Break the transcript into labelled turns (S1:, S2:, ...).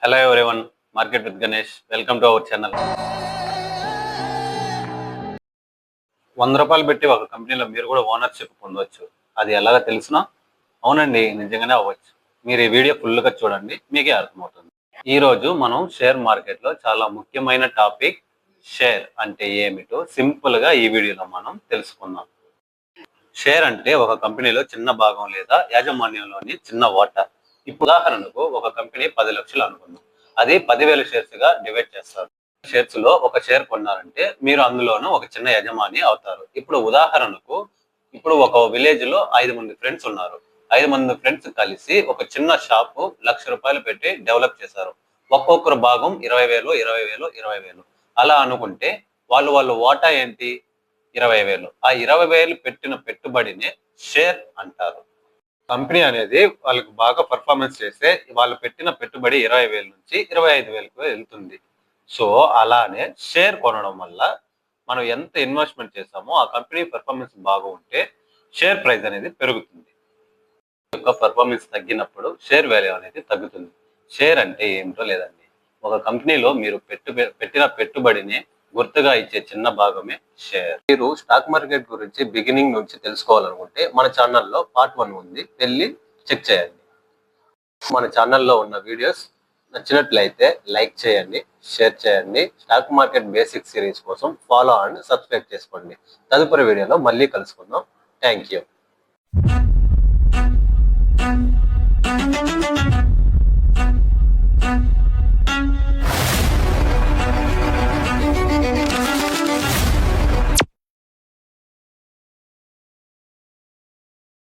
S1: Hello everyone, Market with Ganesh. Welcome to our channel. 100 రూపాయలు పెట్టి ఒక కంపెనీలో మీరు కూడా ఓనర్షిప్ పొందవచ్చు. అది ఎలాగో తెలుసునా? అవునండి, నిజంగానే అవ్వచ్చు. మీరు ఈ వీడియో ఫుల్గా చూడండి, మీకే అర్థమవుతుంది. ఈ రోజు మనం షేర్ మార్కెట్లో చాలా ముఖ్యమైన టాపిక్ షేర్ అంటే ఏమిటో సింపుల్ గా ఈ వీడియోలో మనం తెలుసుకుందాం. షేర్ అంటే ఒక కంపెనీలో చిన్న భాగం లేదా యాజమాన్యంలోని చిన్న వాటా. ఇప్పుడు ఉదాహరణకు ఒక కంపెనీ 10 లక్షలు అనుకుందాం. అది 10,000 షేర్స్ గా డివైడ్ చేస్తారు. షేర్స్ లో ఒక షేర్ కొన్నారంటే మీరు అందులోనూ ఒక చిన్న యజమాని అవుతారు. ఇప్పుడు ఉదాహరణకు ఒక విలేజ్ లో 5 మంది ఫ్రెండ్స్ ఉన్నారు. 5 మంది ఫ్రెండ్స్ కలిసి ఒక చిన్న షాపు ₹1,00,000 పెట్టి డెవలప్ చేశారు. ఒక్కొక్కరు భాగం 20,000, 20,000, 20,000 అలా అనుకుంటే వాళ్ళ వాటా ఏంటి? 20,000. ఆ 20,000 పెట్టిన పెట్టుబడినే షేర్ అంటారు. కంపెనీ అనేది వాళ్ళకి బాగా పర్ఫార్మెన్స్ చేస్తే వాళ్ళు పెట్టిన పెట్టుబడి 20,000 నుంచి 25,000కు వెళ్తుంది. సో అలానే షేర్ కొనడం వల్ల మనం ఎంత ఇన్వెస్ట్మెంట్ చేస్తామో ఆ కంపెనీ పర్ఫార్మెన్స్ బాగా ఉంటే షేర్ ప్రైస్ అనేది పెరుగుతుంది. యొక్క పర్ఫార్మెన్స్ తగ్గినప్పుడు షేర్ వాల్యూ అనేది తగ్గుతుంది. షేర్ అంటే ఏమిటో లేదండి, ఒక కంపెనీలో మీరు పెట్టిన పెట్టుబడిని గుర్తుగా ఇచ్చే చిన్న భాగమే షేర్. మీరు స్టాక్ మార్కెట్ గురించి బిగినింగ్ నుంచి తెలుసుకోవాలనుకుంటే మన ఛానల్లో పార్ట్ 1 ఉంది, వెళ్ళి చెక్ చేయండి. మన ఛానల్లో ఉన్న వీడియోస్ నచ్చినట్లయితే లైక్ చేయండి, షేర్ చేయండి. స్టాక్ మార్కెట్ బేసిక్ సిరీస్ కోసం ఫాలో అండ్ సబ్స్క్రైబ్ చేసుకోండి. తదుపరి వీడియోలో మళ్ళీ కలుసుకుందాం. Thank you.